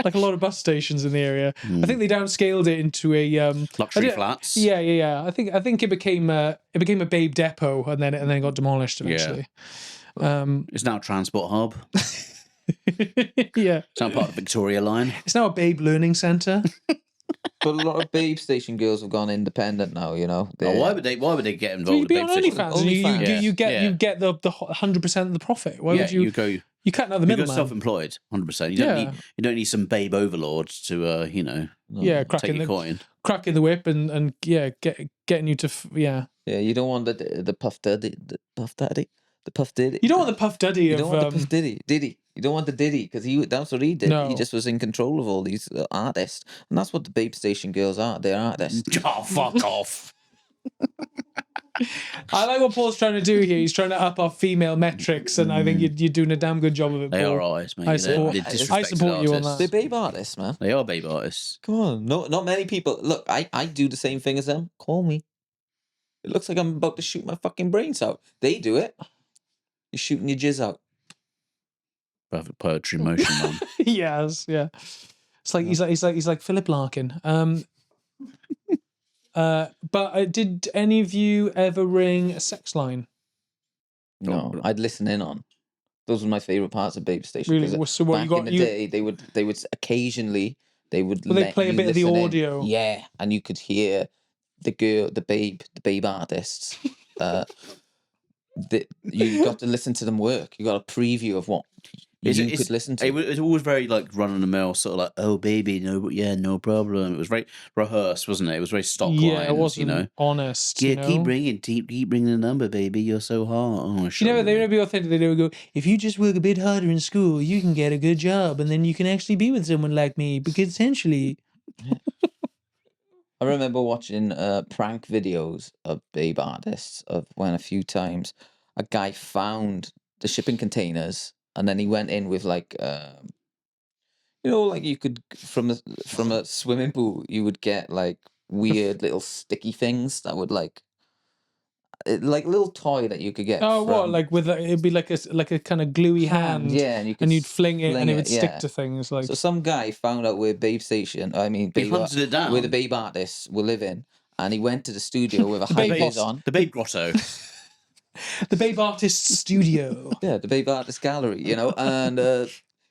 Like a lot of bus stations in the area. I think they downscaled it into a Luxury I don't- flats. Yeah. I think it became a Babe Depot and then it got demolished eventually. It's now a transport hub. Yeah. It's now part of the Victoria line. It's now a Babe Learning Centre. But a lot of Babestation girls have gone independent now, you know. Oh, why would they get So involved you'd with be on Babestation? OnlyFans and you Yeah. get the 100% of the profit. Why would you? You cut out the You go middleman. self-employed, 100%. Yeah. You don't need some babe overlord to Yeah, take cracking your the coin. cracking the whip and getting you to Yeah, you don't want the puff daddy, the puff diddy. You don't want the Puff Daddy You of don't want the puff diddy. You don't want the diddy because that's what he did. No. He just was in control of all these artists, and that's what the Babestation girls are. They're artists. Oh, fuck off. I like what Paul's trying to do here. He's trying to up our female metrics, and I think you're doing a damn good job of it, They Paul. are artists, mate. I They're support- disrespected I support you on artists. They're babe artists, man. They are babe artists. Come on, not many people. Look, I do the same thing as them. Call me. It looks like I'm about to shoot my fucking brains out. They do it. You're shooting your jizz out. Perfect poetry motion, man. Yes, yeah. It's like he's like Philip Larkin. But did any of you ever ring a sex line? No, I'd listen in on. Those were my favorite parts of Babestation. Really? 'cause So what back you got? in the day, they would occasionally Well, they'd let play a you bit of the listen in. audio. Yeah, and you could hear the babe artists. You got to listen to them work. You got a preview of what you could listen to. It was always very like run of the mill, sort of like, oh baby, no problem. It was very rehearsed, wasn't it? It was very stock Yeah, lines, it wasn't you know. honest. Yeah, you know? keep bringing the number, baby. You're so hot. Oh, They never be authentic. They never go, if you just work a bit harder in school, you can get a good job and then you can actually be with someone like me. Because essentially, I remember watching prank videos of babe artists of when a few times a guy found the shipping containers and then he went in with like like you could from a swimming pool you would get like weird little sticky things that would like little toy that you could get. it'd be like a kind of gluey hand. Yeah, and you'd fling it and it would stick yeah. to things like. So some guy found out where Babestation, hunted it down. where the babe artists were living, and he went to the studio with a high babe vis boss. on. The Babe Grotto. The Babe Artist Studio. Yeah, the babe artist gallery, and he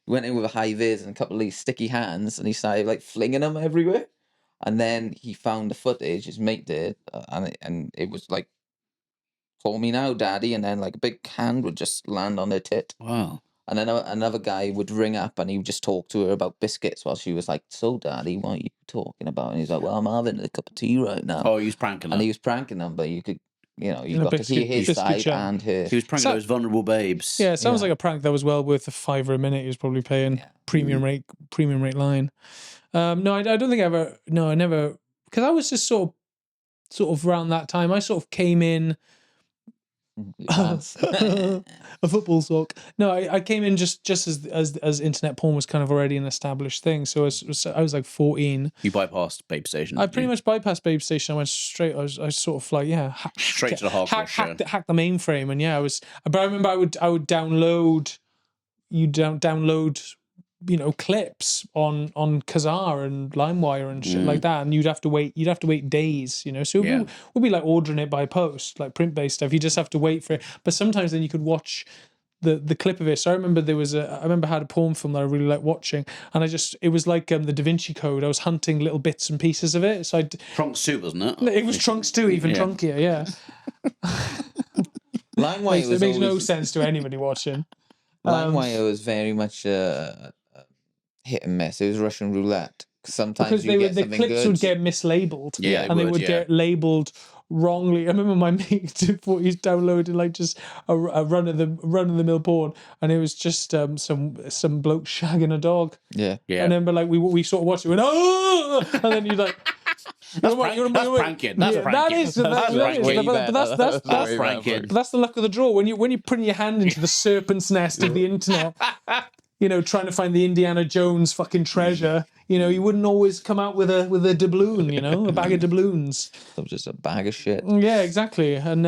went in with a high vis and a couple of these sticky hands, and he started like flinging them everywhere. And then he found the footage, his mate did, and it was like, "Call me now, daddy," and then like a big hand would just land on her tit. Wow. And then another guy would ring up and he would just talk to her about biscuits while she was like, "So, daddy, what are you talking about?" And he's like, "Well, I'm having a cup of tea right now." Oh, he was pranking And her. he was pranking them, but you could, you a got to hear his biscuit side chat. and her. He was pranking those vulnerable babes. Yeah, it sounds Yeah. like a prank that was well worth the $5 a minute. He was probably paying Yeah. premium rate line. No, I don't think I never, because I was just sort of around that time. I sort of came in a football sock. No, I came in just as internet porn was kind of already an established thing. So I was like 14. You bypassed Babestation. I pretty much bypassed Babestation. I went straight. I was sort of like Straight to the hardcore show. hack the mainframe, and I was. But I remember I would download. You download, clips on Kazaa and LimeWire and shit like that, and you'd have to wait days, So it would be like ordering it by post, like print based stuff. You just have to wait for it. But sometimes then you could watch the clip of it. So I remember I had a porn film that I really liked watching, and it was like the Da Vinci Code. I was hunting little bits and pieces of it. So Trunks too, wasn't it? it was Trunks too, even trunkier. Yeah, LimeWire it makes no sense to anybody watching. LimeWire was very much hit and miss. It was Russian roulette. Sometimes Because the clips would get mislabeled, and they would get labeled wrongly. I remember my mate thought he's downloaded like just a run of the mill porn, and it was just some bloke shagging a dog. Yeah. And then, but like we sort of watched it, and went, oh, and then you're like. That's pranking. That's pranking. That is. That's pranking. But that's the luck of the draw when you're putting your hand into the serpent's nest of the internet. Trying to find the Indiana Jones fucking treasure. You wouldn't always come out with a doubloon. A bag of doubloons. That was just a bag of shit. Yeah, exactly. And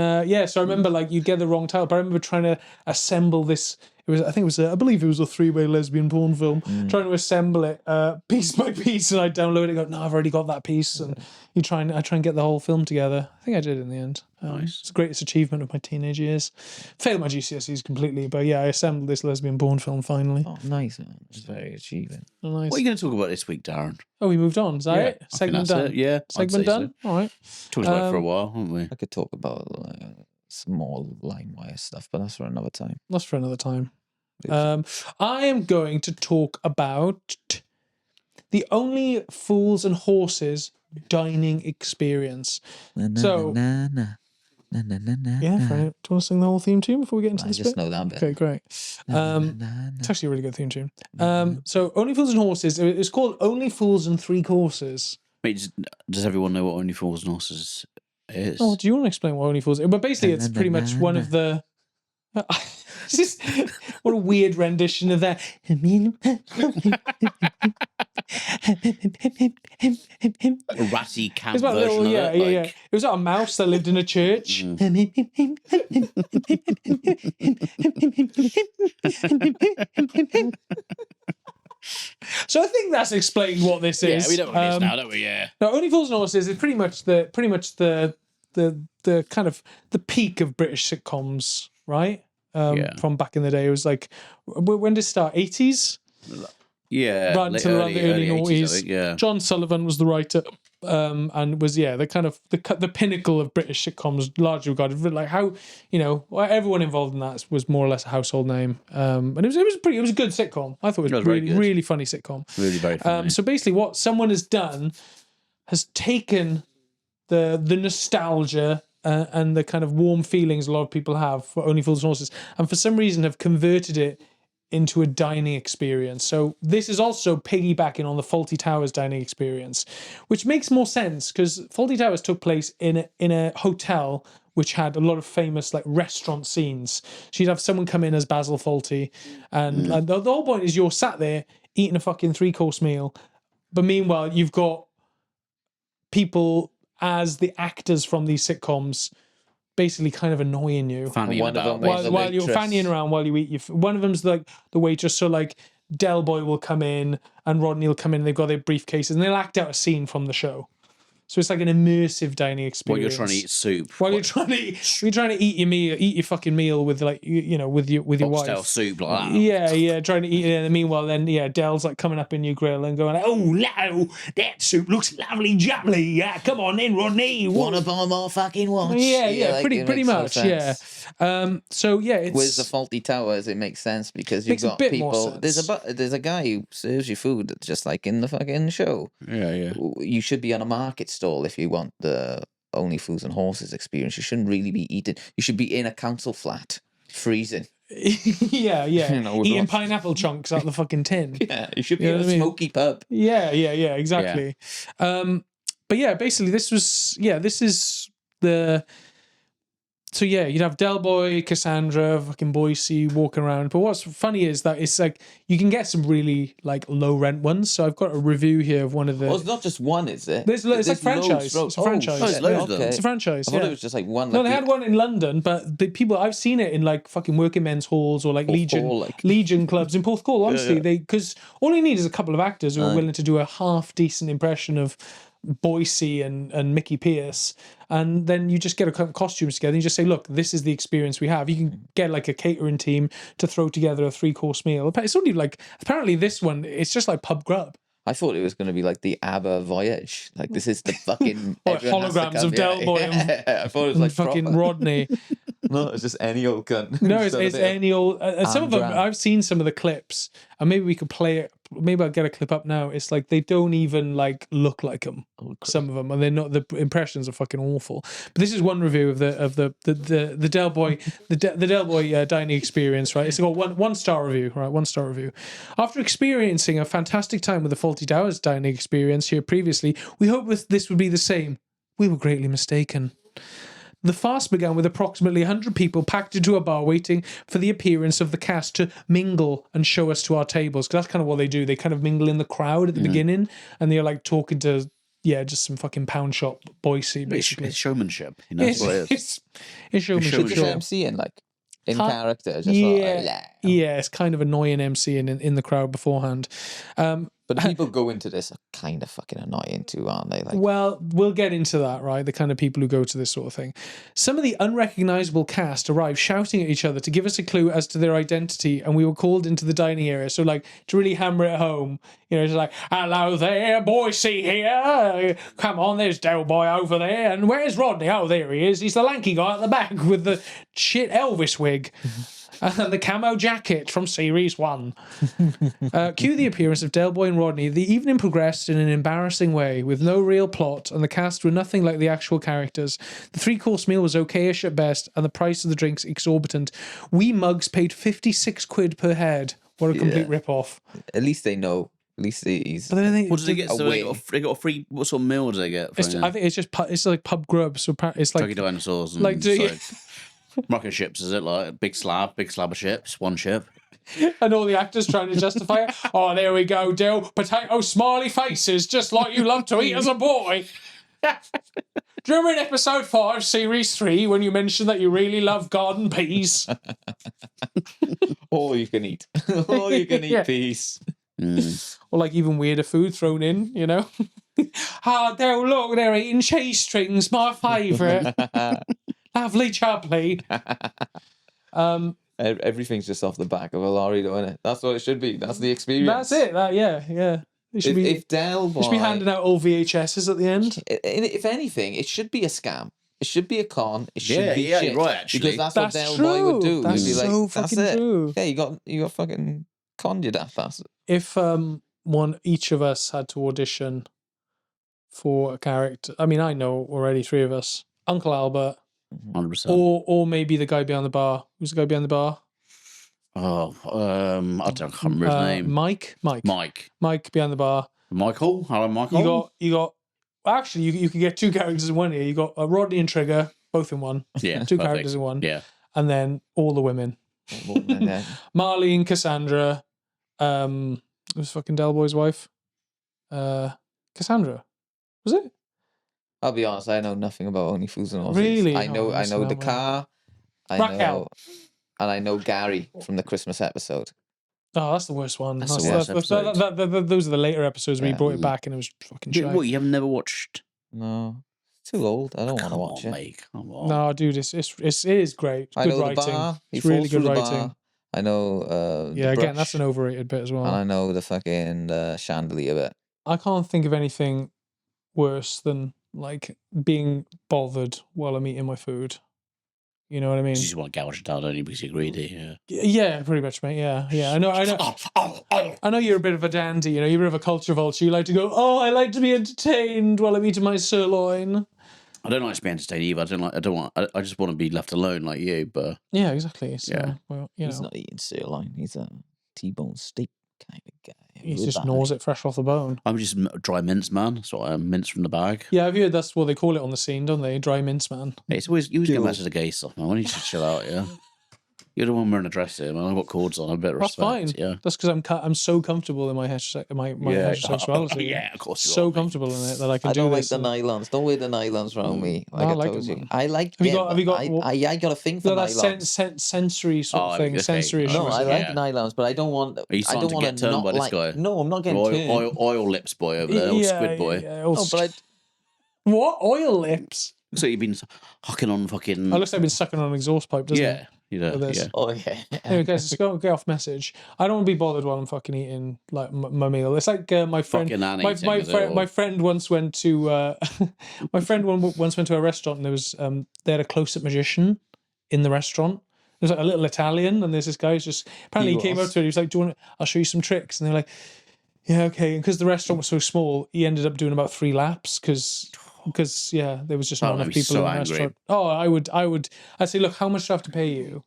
so I remember like you get the wrong title, but I remember trying to assemble this. I believe it was a 3-way lesbian porn film. Trying to assemble it piece by piece, and I download it. And go, no, I've already got that piece, and I try and get the whole film together. I think I did in the end. Nice. It's the greatest achievement of my teenage years. Failed my GCSEs completely, but yeah, I assembled this lesbian porn film finally. Oh, nice, man. It's very achieving. Oh, nice. What are you going to talk about this week, Darren? Oh, we moved on. Is that it? I think Segment that's done. it, yeah, I'd Segment say done. All right. Talked about it for a while, haven't we? I could talk about small LimeWire stuff, but that's for another time. That's for another time. I am going to talk about the Only Fools and Horses dining experience. So, yeah, Frank, do you want to sing the whole theme tune before we get into this bit? I just know that bit. Okay, great. It's actually a really good theme tune. So, Only Fools and Horses, it's called Only Fools and Three Courses. Wait, does everyone know what Only Fools and Horses is? Oh, do you want to explain what Only Fools is? But basically, it's pretty much one of the... what a weird rendition of that. A ratty camp It was version of it. yeah. It was like a mouse that lived in a church. So I think that's explained what this is. Yeah, we don't want this now, don't we? Yeah. No, Only Fools and Horses is pretty much the kind of the peak of British sitcoms, right? From back in the day. It was like, when did it start? 80s? Yeah. Right until around the early 80s, 90s. I think, yeah. John Sullivan was the writer, and was the kind of the pinnacle of British sitcoms, largely regarded like how everyone involved in that was more or less a household name. And it was a good sitcom. I thought it was really funny sitcom. Really very funny. So basically, what someone has done has taken the nostalgia and the kind of warm feelings a lot of people have for Only Fools and Horses, and for some reason have converted it into a dining experience. So this is also piggybacking on the Fawlty Towers dining experience, which makes more sense because Fawlty Towers took place in a hotel which had a lot of famous like restaurant scenes. So you'd have someone come in as Basil Fawlty, and the whole point is you're sat there eating a fucking 3-course meal, but meanwhile you've got people as the actors from these sitcoms basically kind of annoying you Fannying One of about, them was basically. while you're fannying around while you eat your one of them's like the waitress. So like Del Boy will come in and Rodney will come in and they've got their briefcases and they'll act out a scene from the show. So it's like an immersive dining experience. While you're trying to eat soup. You're trying to eat your meal, eat your fucking meal with like with your Oxtail wife. soup like that. Yeah, trying to eat it. And meanwhile, then Del's like coming up in your grill and going, "Oh, no, that soup looks lovely jubbly. Yeah, come on in, Rodney. Wanna buy more fucking watch? Yeah, like, pretty it makes much. no Yeah. sense. So yeah, it's With the Fawlty Towers, it makes sense because you've Makes a got bit more people. sense. There's a guy who serves you food just like in the fucking show. Yeah. You should be on a market stall if you want the Only Fools and Horses experience. You shouldn't really be eating. You should be in a council flat, freezing. yeah. With Eating lots- the chunks out the fucking tin. Yeah, you should be You know in a what I mean? smoky pub. Yeah, exactly. But yeah, basically this is the. So yeah, you'd have Del Boy, Cassandra, fucking Boise walking around. But what's funny is that it's like you can get some really like low rent ones. So I've got a review here of one of the. Well, it's not just one, is it? It's like franchise. loads. It's a franchise. there's loads of them. It's a franchise. I thought yeah. it was just like one. No, like they had one in London, but the people I've seen it in like fucking working men's halls or like Legion clubs in Porthcawl. Honestly, because all you need is a couple of actors who are willing to do a half decent impression of Boise and Mickey Pierce, and then you just get a couple of costumes together and you just say, look, this is the experience we have. You can get like a catering team to throw together a 3-course meal. It's only like, apparently this one, it's just like pub grub. I thought it was going to be like the ABBA voyage. Like, this is the fucking holograms of Del Boy and I thought it was like fucking proper. Rodney. No, it's just any old cunt. No, it's any old. Some of them, Andra. I've seen some of the clips, and maybe we could play it. Maybe I'll get a clip up now. It's like they don't even like look like them. Some of them, and they're not. The impressions are fucking awful. But this is one review of the Del Boy the Del Boy dining experience. Right, it's got one star review. Right, 1-star review. After experiencing a fantastic time with the Faulty Towers dining experience here previously, we hoped this would be the same. We were greatly mistaken. The farce began with approximately 100 people packed into a bar waiting for the appearance of the cast to mingle and show us to our tables. Because that's kind of what they do. They kind of mingle in the crowd at the beginning, and they're like talking to, just some fucking pound shop Boise, basically. It's showmanship. You know, that's what it is. It's showmanship. Should sure. MC in like in character, just Yeah, it's kind of annoying MC in the crowd beforehand. But the people go into this are kind of fucking annoying too, aren't they? Like, Well, we'll get into that, right? The kind of people who go to this sort of thing. Some of the unrecognizable cast arrived shouting at each other to give us a clue as to their identity, and we were called into the dining area. So, like, to really hammer it home, it's like, hello there, Boise here. Come on, there's Del Boy over there. And where's Rodney? Oh, there he is. He's the lanky guy at the back with the shit Elvis wig. And the camo jacket from Series 1. Cue the appearance of Del Boy and Rodney. The evening progressed in an embarrassing way, with no real plot, and the cast were nothing like the actual characters. The 3-course meal was okayish at best, and the price of the drinks exorbitant. We mugs paid 56 quid per head. What a complete rip-off. at least they know. At least he's. But then What do they get? So away. they got a free. What sort of meal do they get? I think it's just it's like pub grub. So it's like Turkey dinosaurs and like Moroccan chips, is it? Like a big slab of chips, one chip. and all the actors trying to justify it. Oh, there we go, Dill. Potato smiley faces, just like you loved to eat as a boy. Do you remember in episode 5, series 3, when you mentioned that you really love garden peas? All you can eat. All you can eat Yeah. peas. Or like even weirder food thrown in, Dill, look, they're eating cheese strings, my favourite. Lovely jubbly. Everything's just off the back of a lorry, though, isn't it? That's what it should be. That's the experience. That's it. It should If Del Boy, should be handing out all VHSs at the end. if anything, it should be a scam. It should be a con. It should Yeah, be yeah, shit. you're right, actually. Because That's that's what Del Boy would do. That's He'd be like, so that's fucking it. true. Yeah, you got fucking conned, you daft bastard. If each of us had to audition for a character, I mean, I know already 3 of us: Uncle Albert, 100%. or maybe the guy behind the bar. Who's the guy behind the bar? I can't remember his name. Mike behind the bar. Michael. Hello, Michael. You got. Actually, you could get 2 characters in one here. You got Rodney and Trigger, both in one. Yeah, 2 perfect. characters in one. Yeah. And then all the women: Marlene, Cassandra. It was fucking Del Boy's wife. Cassandra, was it? I'll be honest, I know nothing about Only Fools and Horses. Really? I know listen, the well. car. Raquel. And I know Gary from the Christmas episode. Oh, that's the worst one. That's the worst episode. Those are the later episodes where he Yeah. brought it back and it was fucking shit. What, you have never watched? No, it's too old. I don't want to watch it. Mate, come on. No, dude, it is great. It's I good know writing. the bar. He It's really falls good through the writing. bar. I know. Yeah, the again, brush, that's an overrated bit as well. And I know the fucking chandelier bit. I can't think of anything worse than like being bothered while I'm eating my food. You know what I mean? You just want to gouge it out, don't you? Because you're greedy. Yeah. Yeah, pretty much, mate. Yeah. I know. I know you're a bit of a dandy. You're a bit of a culture vulture. You like to go, oh, I like to be entertained while I'm eating my sirloin. I don't like to be entertained either. I just want to be left alone like you. But Yeah, exactly. So, Yeah. well, He's not eating sirloin. He's a T-bone steak kind of guy. he With just that. gnaws it fresh off the bone. I'm just dry mince, man. So I mince from the bag. Yeah, I've heard that's what they call it on the scene, don't they? Dry mince man. It's always you get messed with the gay stuff, man. Why don't you just chill out, yeah? You're the one wearing a dress here, man. I've got cords on. A bit of That's respect. fine. Yeah. That's because I'm so comfortable in my heterosexuality. Yeah, of course you So are. comfortable in it that I can I do don't like this. the nylons. Don't wear the nylons around me. Like I I like told them, you. man. I like Have you them. got- have you got- I got a thing for No, nylons. that's sensory sort of Oh, thing. okay. Sensory. No, I issues. like Yeah. nylons, but I don't want. Are you I starting don't to want get turned not by this like. guy? No, I'm not getting turned. Oil lips boy over there, old squid boy. Yeah, No, but What? Oil lips? So you've been hucking on fucking. Oh, looks like I've been sucking on an exhaust pipe, doesn't it? Yeah. With this. Yeah. Oh yeah. Anyway, guys, let's go get off message. I don't want to be bothered while I'm fucking eating like my meal. It's like my friend, Fucking and my eating as well. my friend once went to once went to a restaurant and there was they had a close-up magician in the restaurant. There's like a little Italian and there's this guy who's just apparently he came up to it. He was like, "Do you want? I'll show you some tricks." And they're like, "Yeah, okay." And because the restaurant was so small, he ended up doing about 3 laps because yeah, there was just not enough I'd be people so in the angry. restaurant. Oh, I'd say, look, how much do I have to pay you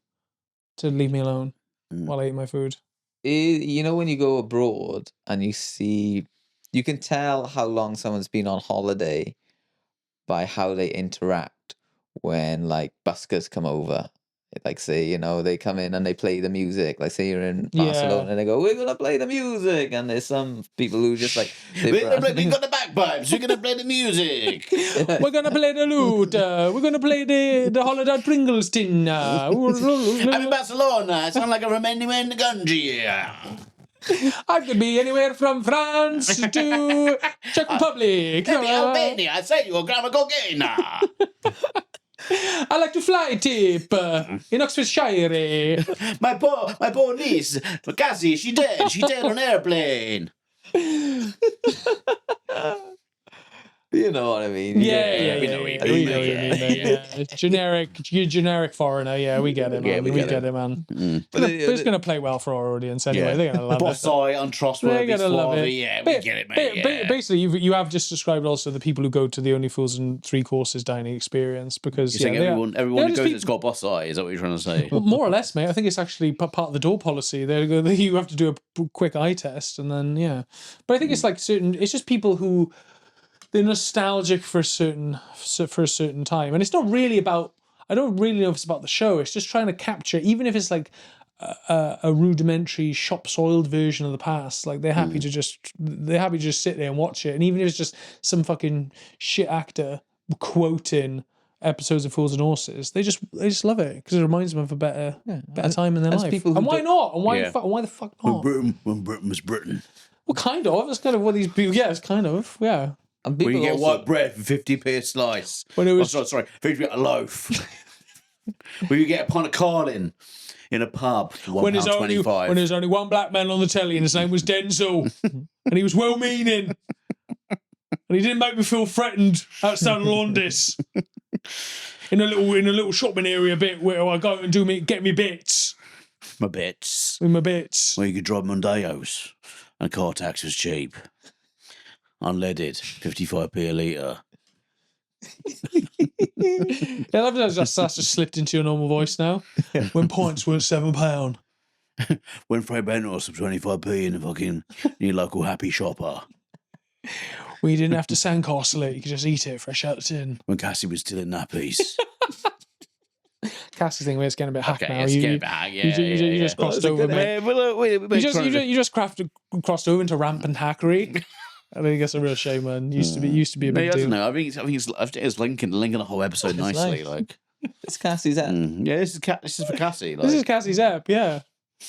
to leave me alone while I eat my food? You know when you go abroad and you can tell how long someone's been on holiday by how they interact when like buskers come over. Like say, you know, they come in and they play the music. Like say you're in Barcelona and they go, "We're gonna play the music," and there's some people who just like We've got the bagpipes. We're gonna play the music. We're gonna play the lute. We're gonna play the holiday Pringles tin. I'm in Barcelona. I sound like a Romanian man in the country. I could be anywhere from France to Czech Republic. Maybe Albania. I say you're grandma cocaine. I like to fly tip in Oxfordshire. My poor niece, Cassie, she dead. She dead on an airplane. You know what I mean? Yeah. we know what you We mean, know what you yeah. mean. Yeah. Generic foreigner. Yeah, we get it, man. we we get get it. it, man. But But it's gonna play well for our audience anyway. Yeah. They're gonna love it. Bossy, untrustworthy, They're gonna love it. suave. Yeah, we get it, mate. Yeah. Basically, you have just described also the people who go to the Only Fools and Three Courses dining experience because You're saying everyone they're who just goes has got bossy. Is that what you're trying to say? Well, more or less, mate. I think it's actually part of the door policy. You have to do a quick eye test, and then yeah. But I think it's like certain. It's just people who they're nostalgic for a certain time, and it's not really about. I don't really know if it's about the show. It's just trying to capture, even if it's like a rudimentary shop soiled version of the past. Like they're happy to just sit there and watch it, and even if it's just some fucking shit actor quoting episodes of Fools and Horses, they just love it because it reminds them of a better time in their life. people who And why not? And why Yeah. why the fuck not? When Britain was Britain. Well, kind of. That's kind of what these people. Yeah, it's kind of. Yeah. And When people you get also, white bread for 50p a slice. When it was- sorry, 50p a loaf. When you get a pint of Carlin in a pub for When there's only one black man on the telly and his name was Denzel, and he was well-meaning, and he didn't make me feel threatened outside of Londis in a little shopping area bit where I go and get me bits My bits. with my bits. Where you could drive Mondeos and car tax was cheap. Unleaded, 55p a litre. Yeah, I love that that's just slipped into your normal voice now. When points were £7. When Fred Bentos for 25p in the fucking your local happy shopper. Well, you didn't have to sandcastle it; you could just eat it fresh out the tin. When Cassie was still in nappies. Cassie's thing where it's getting a bit hack now. let's You- get back. you just crossed over, mate. You just crossed over into rampant hackery. I think that's a real shame, man. Used to be a big I don't deal. know. I think it's linking the whole episode nicely. nice. Like, it's Cassie's app yeah, this is for Cassie. Like, This is Cassie's app, yeah.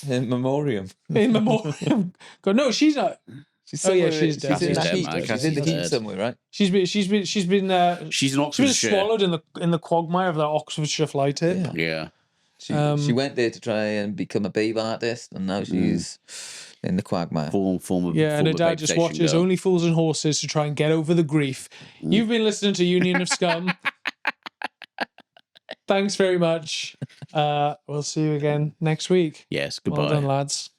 in memoriam. In memoriam. God, no, she's not. She's Oh, yeah, somewhere- she's dead. in the Cassie's heat. dead, man. She's in the Cassie's heat dead. somewhere, right? She's been she's in She's been Oxfordshire. swallowed in the quagmire of that Oxfordshire fly tip. Yeah. She went there to try and become a babe artist, and now she's in the quagmire. Form of Yeah, and her dad just Babestation watches girl. Only Fools and Horses to try and get over the grief. You've been listening to Union of Scum. Thanks very much. We'll see you again next week. Yes. Well Goodbye. done, lads.